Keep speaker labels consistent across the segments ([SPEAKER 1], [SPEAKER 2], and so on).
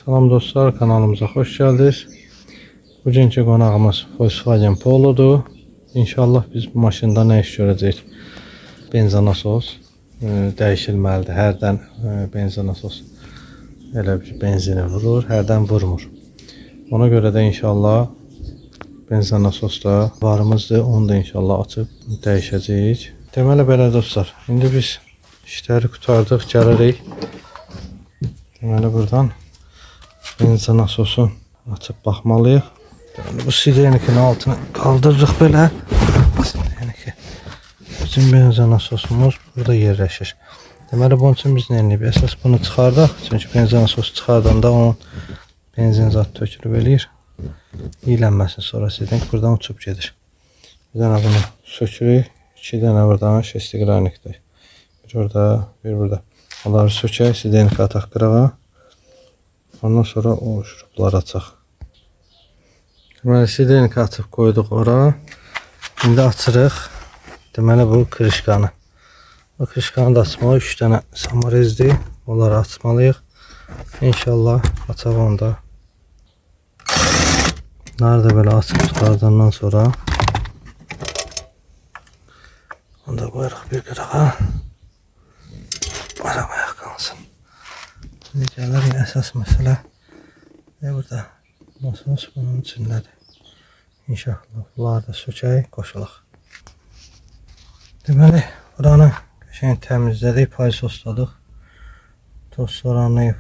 [SPEAKER 1] Salam dostlar, kanalımıza hoş geldiniz. Bugünkü qonağımız Volkswagen Polo'dur. İnşallah biz bu maşında nə iş görəcəyik? Benzonasos dəyişilməlidir. Hərdən benzonasos elə bir benzini vurur, hərdən vurmur. Ona görə də inşallah benzonasos da varımızdır. Onu da inşallah açıb dəyişəcəyik. Deməli belə dostlar, indi biz işləri qurtardıq, gəlirik. Deməli buradan benzonasosu açıb baxmalıyıq. Deməli bu sidenikin altını qaldırırıq belə. Sideniki. Bizim benzonasosumuz burada yerləşir. Deməli bunun üçün biz nə edib? Əsas bunu çıxardaq. Çünki benzonasosu çıxardanda onun benzin zat tökülüb eləyir. İylənməsin, sonra sidenik buradan uçub gedir. Bir dənə bunu sökürük. 2 dənə buradan şestigranikdir. Bir orada, bir burada. Onları sökək, sidenik ataq qırağa. Ondan sonra o şurupları açaq. Deməli sidenik açıb qoyduq ora. İndi açırıq. Deməli bu krişkanı. Bu krişkanı da açmalı. 3 dənə samorezdir. Onları açmalıyıq. İnşallah açaq onda. Bunları da belə açıb çıxardandan sonra onu da qoyarıq bir qırağa. Arabaya qalsın. Şimdi gəlir əsas məsələ. Burada masanın bunun içindədir. İnşallah bunları da sökək, qoşulaq. Deməli buranı qəşəng təmizlədik, paysosladıq. Toz soranlayıb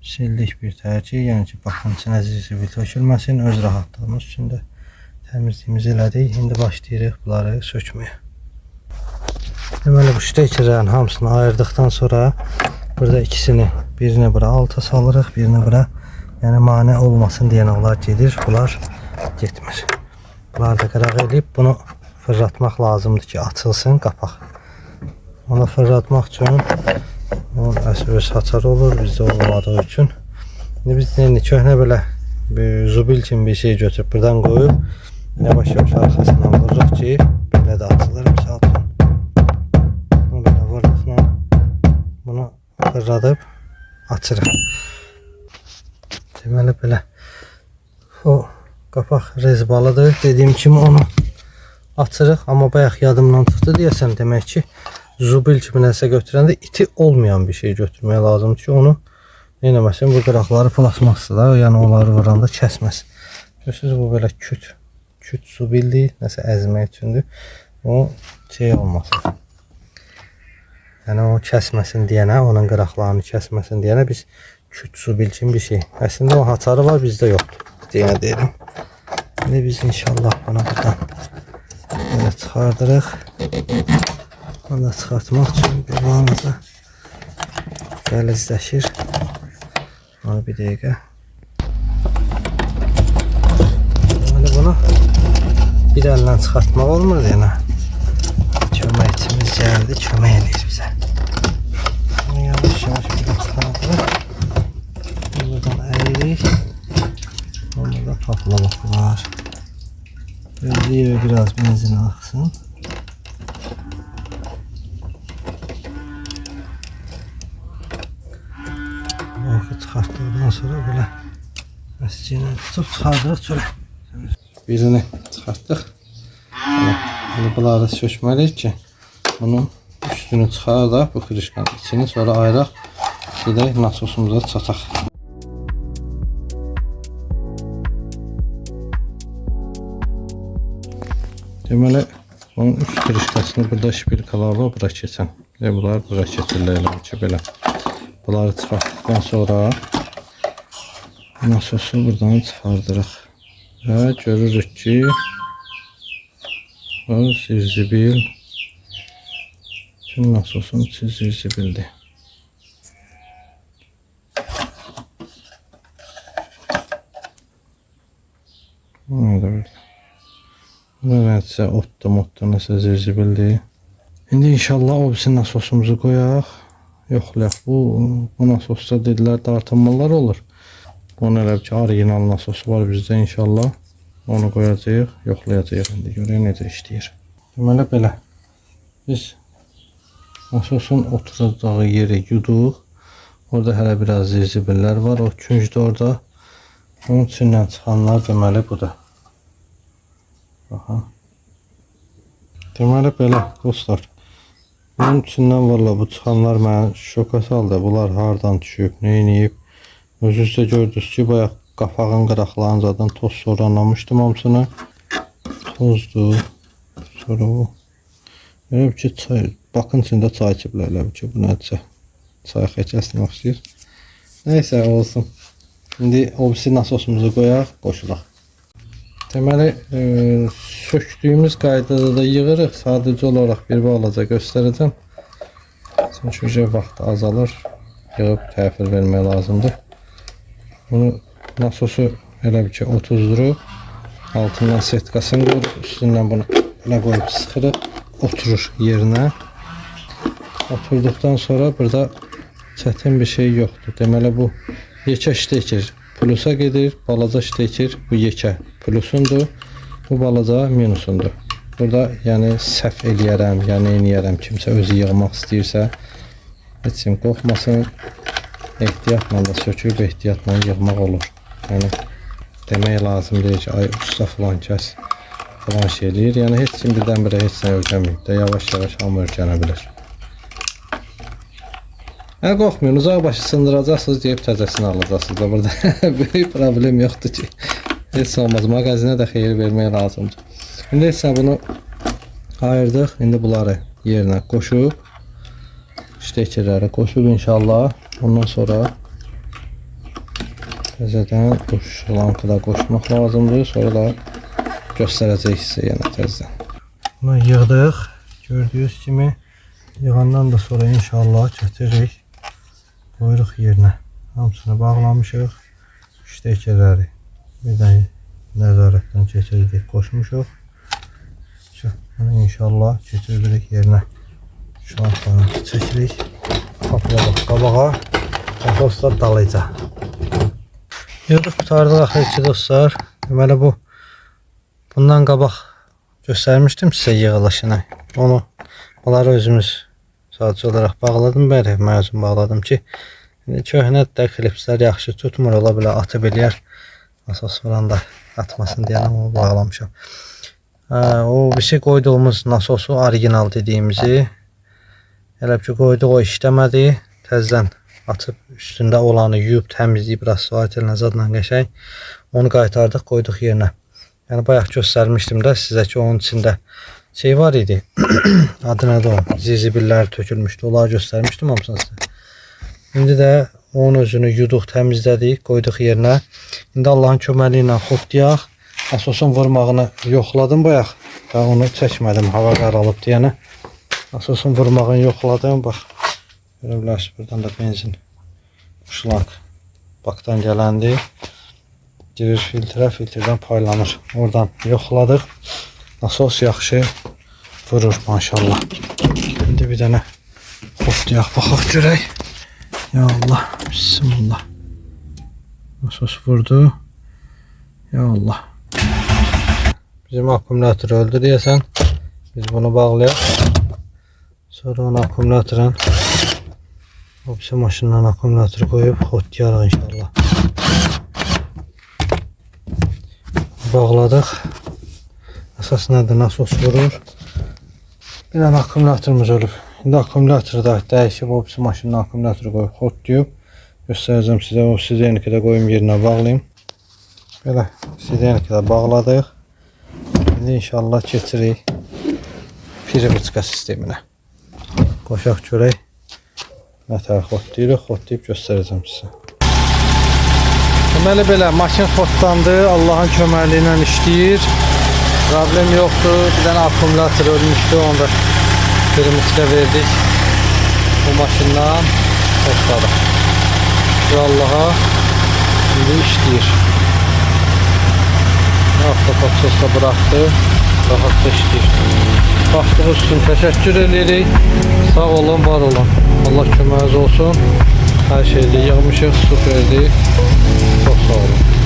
[SPEAKER 1] sildik bir tərki. Yəni ki, baxın içinə zibil tökülməsin. Öz rahatlığımız üçün də təmizliyimizi elədik. İndi başlayırıq bunları sökməyə. Deməli bu ştekerlərin hamısını ayırdıqdan sonra burada ikisini, birini bura alta salırıq, birini bura. Yəni mane olmasın deyən onlar gedir, bunlar getmir. Bunları da qıraq edib bunu fırlatmaq lazımdır ki açılsın qapaq. Onu fırlatmaq üçün onun öz haçarı olur, bizdə olmadığı üçün. İndi biz köhnə belə bir zubil kimi bir şey götürüb buradan qoyub yavaş-yavaş arxasından vururuq ki belə də açılır. Misal üçün bunu belə vurduqla bunu fırladıb açırıq. Deməli belə o qapaq rezbalıdır. Dediyim kimi onu açırıq. Amma bayaq yadımdan çıxdı deyəsəm, demək ki zubil kimi nəsə götürəndə iti olmayan bir şey götürmək lazımdır ki onu eləməsin. Bu qıraqları plasmasdır da, yəni onları vuranda kəsməz. Görürsünüz bu belə küt zubildir, nəsə əzmək üçündür. O şey olmasın. Yəni o kəsməsin deyənə, onun qıraqlarını kəsməsin deyənə biz küt zubil kimi bir şey. Əslində o haçarı var, bizdə yoxdur deyənə deyirəm. İndi biz inşallah bunu buradan belə çıxardırıq. Onu da çıxartmaq üçün bir bağımızda gəlizləşir. Onu bir dəqiqə. Deməli bunu bir əllə çıxartmaq olmur deyənə. Köməkçimiz gəldi, kömək eləyir bizə. Bunu yavaş-yavaş bir çıxardırıq. Buradan əyirik. Onda da patlamaq var. Gözləyirik biraz benzin axsın. Çıxartdıqdan sonra belə məscini tutub çıxardırıq çölə. Birini çıxartdıq. Bunları sökməliyik ki bunun üstünü çıxardaq, bu krişkanın içini sonra ayıraq. Gedək nasosumuza çataq. Deməli bunun üst krişkasını burada şpilkalarla bura keçən. Bunlar bura keçirlər ki belə. Bunları çıxartdıqdan sonra nasosu buradan çıxardırıq. Və görürük ki o zirzibil tüm nasosun içi zirzibildir. Bu nəsə otda nəsə zirzibildir. İndi inşallah o bizim nasosumuzu qoyaq. Yoxlayaq. Bu nasosda dedilər dartınmalar olur. Onun elə ki orijinal nasosu var bizdə inşallah. Onu qoyacağıq, yoxlayacağıq. İndi görək necə işləyir. Deməli belə. Biz nasosun oturacağı yeri yuduq. Orada hələ biraz zibillər var. O küncdə orada. Onun içindən çıxanlar deməli budur. Baxın. Deməli belə dostlar. Bunun içindən valla bu çıxanlar mənə şoka saldı. Bunlar hardan düşüb, nə edib. Özünüz də gördünüz ki, bayaq qapağın qıraqlarını zaten toz soranlamışdım hamısını. Tozdur. Sonra bu. Elə bir ki, çay, bakın içində çay içiblər. Elə bir ki, bu nədirsə. Çay xəkəsini oxşayır. Neyse olsun. Şimdi obsi nasosumuzu qoyaq, qoşulaq. Deməli, söktüyümüz qaydada da yığırıq. Sadəcə olaraq bir balaca göstərəcəm. Çünki vaxt azalır. Yığıb təhvil vermək lazımdır. Bunu nasosu elə bir ki, 30 duruq. Altından setkasını qoyuruq. Üstündən bunu belə qoyub sıxırıq. Oturur yerinə. Oturduqdan sonra burada çətin bir şey yoxdur. Deməli bu yekə ştekir plusa gedir, balaca ştekir bu yekə plusundur, bu balaca minusundur. Burada yəni səhv eləyərəm, yəni eləyərəm, kimsə özü yığmaq istəyirsə, heç kim qorxmasın, ehtiyatla da söküb, ehtiyatla yığmaq olur. Yəni demək lazım deyil ki, ay usta filan kəs filan şey eləyir. Yəni heç kim birdən-birə heç nə öyrənməyib də, yavaş-yavaş hamı öyrənə bilir. Qorxmayın, uzaq başı sındıracaqsınız deyib təzəsini alacaqsınız da burada. Böyük problem yoxdur ki. Heç olmaz, mağazinə də xeyir vermək lazımdır. İndi isə bunu ayırdıq. İndi bunları yerinə qoşub, ştekerləri qoşub inşallah. Ondan sonra təzədən qoşulankıda qoşmaq lazımdır. Sonra da göstərəcək sizə yenə təzədən. Bunu yığdıq. Gördüyünüz kimi yığandan da sonra inşallah gətiririk. Qoyuruq yerinə. Hamısını bağlamışıq. Ştekerləri bir də nəzarətdən keçirdik, qoşmuşuq. Bunu inşallah keçiririk yerinə. Şu an sonra çəkirik. Qapıya bax, qabağa. Dostlar dalıca. Yığdıq, qutardıq axır ki dostlar. Deməli bu bundan qabaq göstərmişdim sizə yığılışını. Onları özümüz sadəcə olaraq bağladım, bəli, məzun bağladım ki, köhnə də klipslər yaxşı tutmur, ola bilər atıb eləyər. Nasos falan da atmasın deyənə onu bağlamışam. O birisi qoyduğumuz nasosu orijinal dediyimizi elə ki qoyduq, o işləmədi. Təzədən atıb üstündə olanı yuyub, təmizləyib, rastvayt ilə zadla qəşəng. Onu qaytardıq, qoyduq yerinə. Yəni bayaq göstərmişdim də sizə ki, onun içində şey var idi. Adı nədir o? Zibillər tökülmüşdü. Onları göstərmişdim hamısını sizə. İndi də onun özünü yuduq, təmizlədik, qoyduq yerinə. İndi Allahın köməliyi ilə xotlayaq. Nasosun vurmağını yoxladım bayaq. Daha onu çəkmədim, hava qaralıb deyənə. Nasosun vurmağını yoxladım. Bax, görə bilərsiniz, buradan da benzin şlank bakdan gələndir. Girir filtrə, filtrdən paylanır. Oradan yoxladıq. Nasos yaxşı vurur maşallah. Şimdi bir dənə xotlayaq, baxaq görək. Ya Allah, bismillah. Nasos vurdu. Ya Allah. Bizim akkumulятör öldü deyəsən. Biz bunu bağlayaq. Sonra onu akkumulятörun obsi maşından akkumulятör qoyub xotlayarıq inşallah. Bağladıq. Əsas nədir? Nasos vurur. Bir dənə akkumulятörümüz ölüb. İndi akkumulятörü da dəyişib, obsi maşından akkumulятörü qoyub xotlayıb. Göstərəcəm sizə, o sideniki də qoyum yerinə bağlayayım. Belə sideniki də bağladıq. İndi inşallah keçirik priviçka sisteminə. Qoşaq görək. Nətər xotlayırıq, xotlayıb göstərəcəm sizə. Deməli belə, maşın xotlandı, Allahın köməliyi ilə işləyir. Problem yoxdur. Bir dənə akkumulятör ölmüşdü, onu da priviçka verdik. Bu maşından xotladıq. Allaha indi işləyir. Avtopatçısı bıraktı. Rahatça işləyir. Baxdığınız üçün təşəkkür edirik. Sağ olun, var olun. Allah köməyiniz olsun. Hər şeydə yığmışıq, su verdik. Çox sağ olun.